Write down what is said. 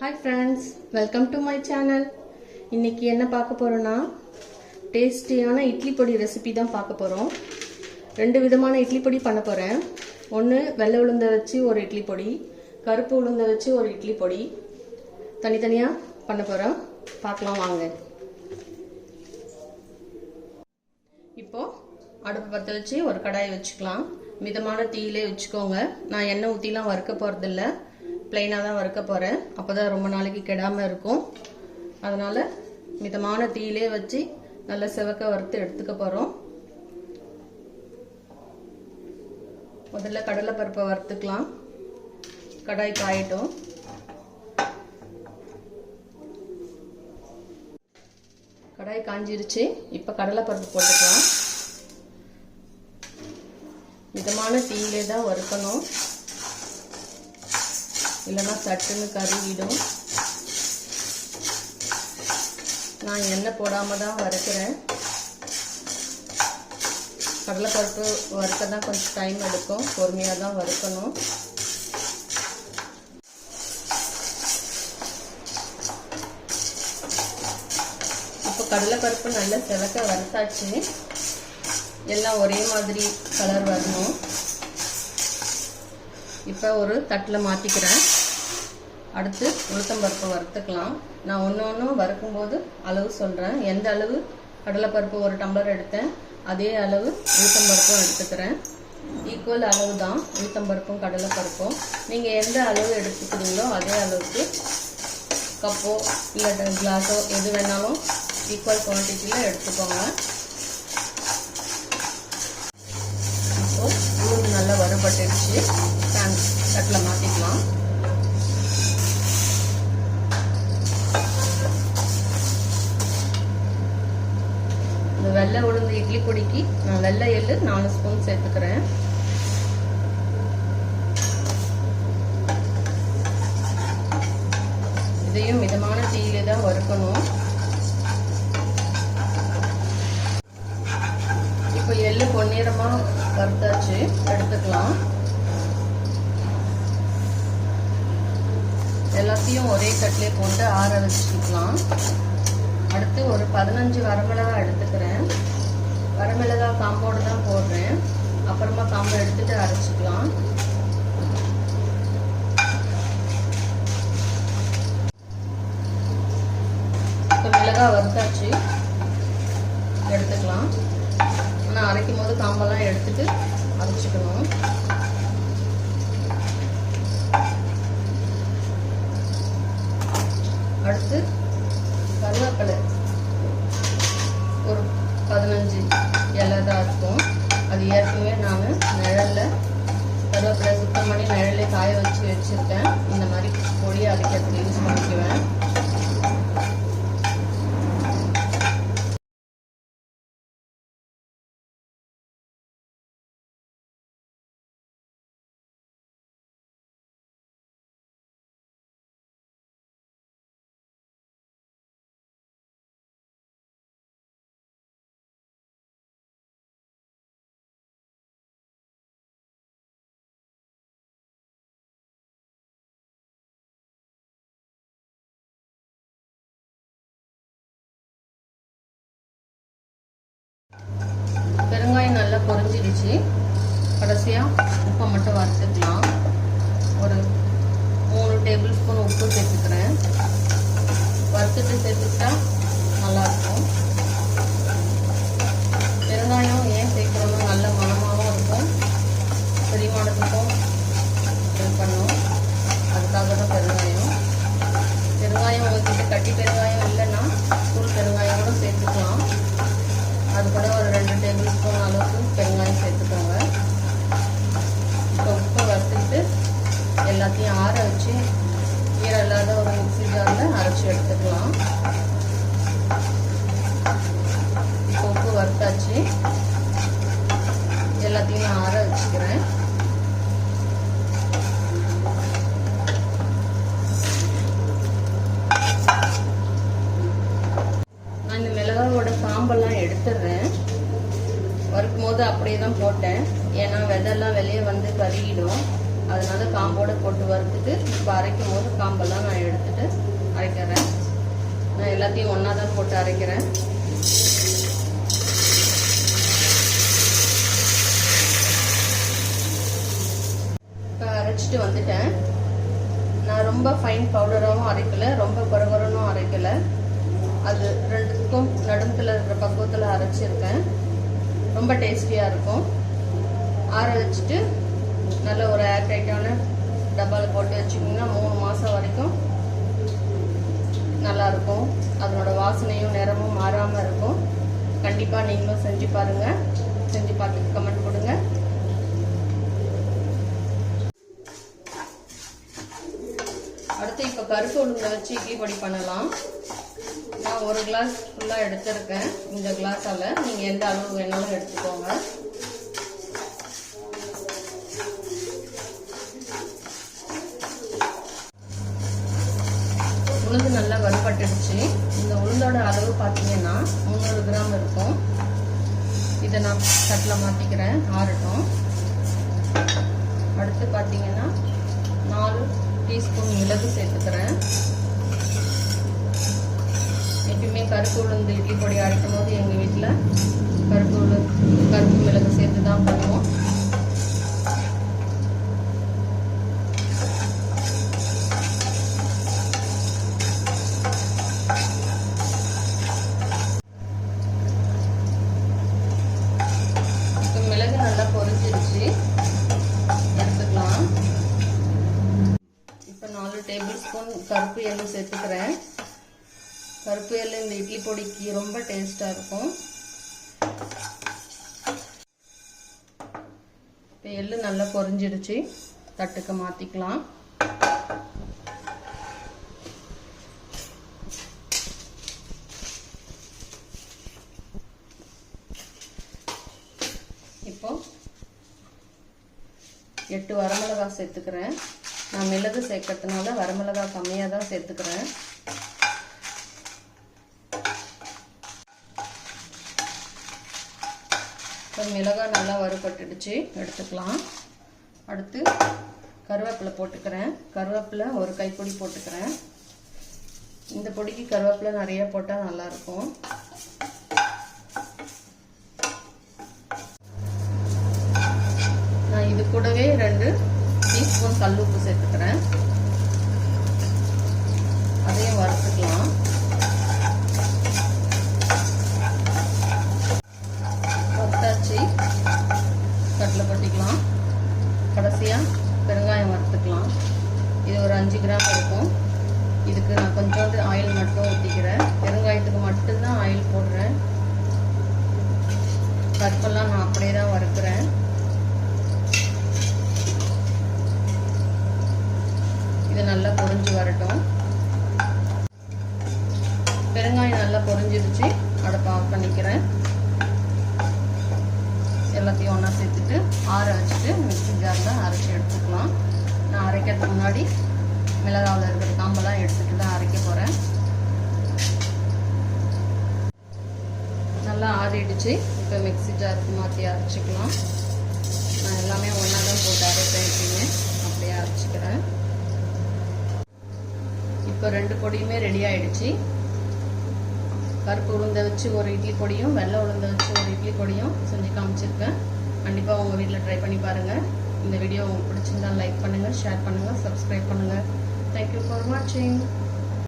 Hi friends, welcome to my channel. இன்னைக்கு என்ன பார்க்க போறோம்னா டேஸ்டியான இட்லி பொடி ரெசிபி தான் பார்க்க போறோம். ரெண்டு விதமான இட்லி பொடி பண்ண போறேன். ஒன்னு வெள்ளை உளுந்த வச்சு ஒரு இட்லி பொடி, கருப்பு உளுந்த வச்சு ஒரு இட்லி பொடி. தனித்தனியா பண்ண போறோம். பார்க்கலாம் வாங்க. இப்போ அடுப்பு பற்ற வச்சு ஒரு கடாய் வச்சுக்கலாம். மிதமான தீயிலே வச்சுக்கோங்க. நான் எண்ணெய் ஊத்திலாம் வறுக்க போறது இல்ல. பிளைனாக தான் வறுக்க போகிறேன். அப்போ தான் ரொம்ப நாளைக்கு கெடாமல் இருக்கும். அதனால் மிதமான தீயிலே வச்சு நல்லா செவக்க வறுத்து எடுத்துக்க போகிறோம். முதல்ல கடலைப்பருப்பை வறுத்துக்கலாம். கடாய் காயட்டும். கடாய் காஞ்சிருச்சு. இப்போ கடலைப்பருப்பு போட்டுக்கலாம். மிதமான தீயிலே தான் வறுக்கணும், இல்லைன்னா சட்டுன்னு கருவிடும். நான் எண்ணெய் போடாமல் தான் வறுக்கிறேன். கடலைப்பருப்பு வறுக்க தான் கொஞ்சம் டைம் எடுக்கும். பொறுமையாக தான் வறுக்கணும். இப்போ கடலைப்பருப்பு நல்லா செவக்க வறுத்தாச்சு. எல்லாம் ஒரே மாதிரி கலர் வரணும். இப்போ ஒரு தட்டில் மாற்றிக்கிறேன். அடுத்து உளுத்தம்பருப்பு வறுத்துக்கலாம். நான் ஒன்று வறுக்கும்போது அளவு சொல்கிறேன். எந்த அளவு கடலைப்பருப்பு ஒரு டம்ளர் எடுத்தேன், அதே அளவு உளுத்தம்பருப்பும் எடுத்துக்கிறேன். ஈக்குவல் அளவு தான் உளுத்தம்பருப்பும் கடலைப்பருப்பும். நீங்கள் எந்த அளவு எடுத்துக்கிறீங்களோ அதே அளவுக்கு கப்போ இல்லை கிளாஸோ எது வேணாலும் ஈக்குவல் குவான்டிட்டியில் எடுத்துக்கோங்க. இப்போது உளுந்து நல்லா வறுபட்டுடுச்சு. தட்டில் மாற்றிக்கலாம். இந்த வெள்ளை உளுந்து இட்லி பொடிக்கு நான் வெள்ளை எள்ளு 4 ஸ்பூன் சேர்த்துக்கிறேன். இதையும் மிதமான தீயிலே தான் வறுக்கணும். இப்போ எள்ளு பொன்னிறமாக வறுத்தாச்சு, எடுத்துக்கலாம். எல்லாத்தையும் ஒரே தட்டிலே போட்டு ஆற வச்சுக்கலாம். அடுத்து ஒரு 15 வரமிளகாய் எடுத்துக்கிறேன். வரமிளகாய் காம்போடு தான் போடுறேன். அப்புறமா காம்பை எடுத்துட்டு அரைச்சிக்கலாம். இப்போ மிளகாய் வறுத்தாச்சு, எடுத்துக்கலாம். ஆனால் அரைக்கும் போது காம்பெல்லாம் எடுத்துட்டு அரைச்சிக்கணும். அடுத்து கருவேப்பிலை ஒரு 15 இலை தான் இருக்கும். அது ஏற்கனவே நான் நிழலில் கருவேப்பிலை சுத்தம் பண்ணி நிழலே காய வச்சுருக்கேன். இந்த மாதிரி பொடியை அரைக்கிறதுக்கு யூஸ் பண்ணிக்குவேன். பெருங்காயம் நல்லா பொரிஞ்சிடுச்சு. கடைசியாக உப்பை மட்டும் வறுத்துக்கலாம். ஒரு 3 டேபிள் ஸ்பூன் உப்பு சேர்த்துக்கிறேன். வறுத்துட்டு சேர்த்துக்கிட்டா நல்லாயிருக்கும். பெருங்காயம் ஏன் சேர்க்கணும், நல்ல மணமாகவும் இருக்கும், செரிமானத்துக்கும் ஹெல்ப் பண்ணும். அதுக்காக தான் பெருங்காயம். பெருங்காயம் உங்ககிட்ட கட்டி பெருங்காயம் இல்லைன்னா தூள் பெருங்காயம் கூட சேர்த்துக்கலாம். அது கூட ஒரு 2 டேபிள் ஸ்பூன் அளவுக்கு பெருங்காயம் சேர்த்துக்கோங்க. இப்போ உப்பை வறுத்துக்கிட்டு எல்லாத்தையும் ஆற வச்சு ஈரம் இல்லாத ஒரு மிக்ஸி ஜாரில் அரைச்சி எடுத்துக்கலாம். இப்போ உப்பு வறுத்தாச்சு, எல்லாத்தையும் ஆற வச்சுக்கிறேன். நான் இந்த மிளகாவோட காம்பெல்லாம் எடுத்துடுறேன். வறுக்கும் போது அப்படியே தான் போட்டேன். ஏன்னா விதெல்லாம் வெளியே வந்து கருகிடும். அதனால காம்போட போட்டு வறுத்துட்டு இப்போ அரைக்கும் போது காம்பெல்லாம் நான் எடுத்துட்டு எல்லாத்தையும் ஒன்றா தான் போட்டு அரைக்கிறேன். இப்போ அரைச்சிட்டு வந்துட்டேன். நான் ரொம்ப ஃபைன் பவுடராகவும் அரைக்கலை, ரொம்ப குறகுறனும் அரைக்கலை. அது ரெண்டுத்துக்கும் நடுமத்தில் இருக்கிற பக்குவத்தில் அரைச்சிருக்கேன். ரொம்ப டேஸ்டியாக இருக்கும். ஆற வச்சுட்டு நல்ல ஒரு ஏர் டைட்டான டப்பாவில் போட்டு வச்சுக்கிங்கன்னா 3 மாதம் வரைக்கும் நல்லாயிருக்கும். அதனோட வாசனையும் நிறமும் மாறாமல் இருக்கும். கண்டிப்பாக நீங்களும் செஞ்சு பாருங்கள். செஞ்சு பார்த்துட்டு கமெண்ட் கொடுங்க. அடுத்து இப்போ கருப்பு உளுந்தை வச்சு இட்லி பொடி பண்ணலாம். நான் 1 கிளாஸ் ஃபுல்லாக எடுத்துருக்கேன். இந்த கிளாஸால் நீங்கள் எந்த அளவு வேணாலும் எடுத்துக்கோங்க. உளுந்து நல்லா வறுபட்டுடுச்சு. இந்த உளுந்தோட அளவு பார்த்தீங்கன்னா 300 கிராம் இருக்கும். இதை நான் தட்டில் மாற்றிக்கிறேன், ஆறட்டும். அடுத்து பார்த்தீங்கன்னா 4 டீஸ்பூன் மிளகு சேர்த்துக்கிறேன். எப்பயுமே கருப்பு உளுந்து இட்லி பொடி அரைக்கும் போது எங்கள் வீட்டில் கருப்பு மிளகு சேர்த்து தான் பண்ணுவோம். இப்போ மிளகு நல்லா பொரிஞ்சிருச்சு, எடுத்துக்கலாம். இப்போ 4 டேபிள் ஸ்பூன் கருப்பு எள்ளு சேர்த்துக்கிறேன். கருப்பு எள்ளு இந்த இட்லி பொடிக்கு ரொம்ப டேஸ்டாக இருக்கும். இப்போ எள்ளு நல்லா பொரிஞ்சிடுச்சு, தட்டுக்கு மாற்றிக்கலாம். இப்போ 8 வரமிளகாய் சேர்த்துக்கிறேன். நான் மிளகு சேர்க்கறதுனால வரமிளகாய் கம்மியாக தான் சேர்த்துக்கிறேன். மிளகாய் நல்லா வறுபட்டுடுச்சு, எடுத்துக்கலாம். அடுத்து கருவேப்பிலை போட்டுக்கிறேன். கருவேப்பிலை 1 கைப்பிடி போட்டுக்கிறேன். இந்த பொடிக்கு கருவேப்பிலை நிறைய போட்டால் நல்லாயிருக்கும். நான் இது கூடவே 2 டீஸ்பூன் கல்லுப்பு சேர்த்துக்கிறேன். அதையும் வறுத்துக்கலாம். கட்டில் கொட்டிக்கலாம். கடைசியாக பெருங்காயம் வறுத்துக்கலாம். இது ஒரு 5 கிராம் இருக்கும். இதுக்கு நான் கொஞ்சோண்டு ஆயில் மட்டும் ஊற்றிக்கிறேன். பெருங்காயத்துக்கு மட்டும்தான் ஆயில் போடுறேன். பருப்பெல்லாம் நான் அப்படியே தான் வறுக்கிறேன். இது நல்லா பொரிஞ்சு வரட்டும். பெருங்காயம் நல்லா பொரிஞ்சிருச்சு, அடுப்பை ஆஃப் பண்ணிக்கிறேன். எல்லாத்தையும் ஒன்றா சேர்த்துட்டு ஆற வச்சுட்டு மிக்ஸி ஜாரில் அரைச்சி எடுத்துக்கலாம். நான் அரைக்கிறதுக்கு முன்னாடி மிளகாவில் இருக்கிற காம்பெல்லாம் எடுத்துகிட்டு தான் அரைக்க போகிறேன். நல்லா ஆறிடுச்சு. இப்போ மிக்ஸி ஜாருக்கு மாற்றி அரைச்சிக்கலாம். நான் எல்லாமே ஒன்றா தான் போட்டு அரைப்பேன், எப்பயுமே அப்படியே அரைச்சிக்கிறேன். இப்போ 2 பொடியுமே ரெடி ஆகிடுச்சு. கருப்பு உளுந்தை வச்சு ஒரு இட்லி பொடியும், வெள்ளை உளுந்தை வச்சு ஒரு இட்லி பொடியும் செஞ்சு காமிச்சிருக்கேன். கண்டிப்பாக உங்கள் வீட்டில் ட்ரை பண்ணி பாருங்கள். இந்த வீடியோ உங்களுக்கு பிடிச்சிருந்தால் லைக் பண்ணுங்கள், ஷேர் பண்ணுங்கள், சப்ஸ்கிரைப் பண்ணுங்கள். தேங்க்யூ ஃபார் வாட்சிங்.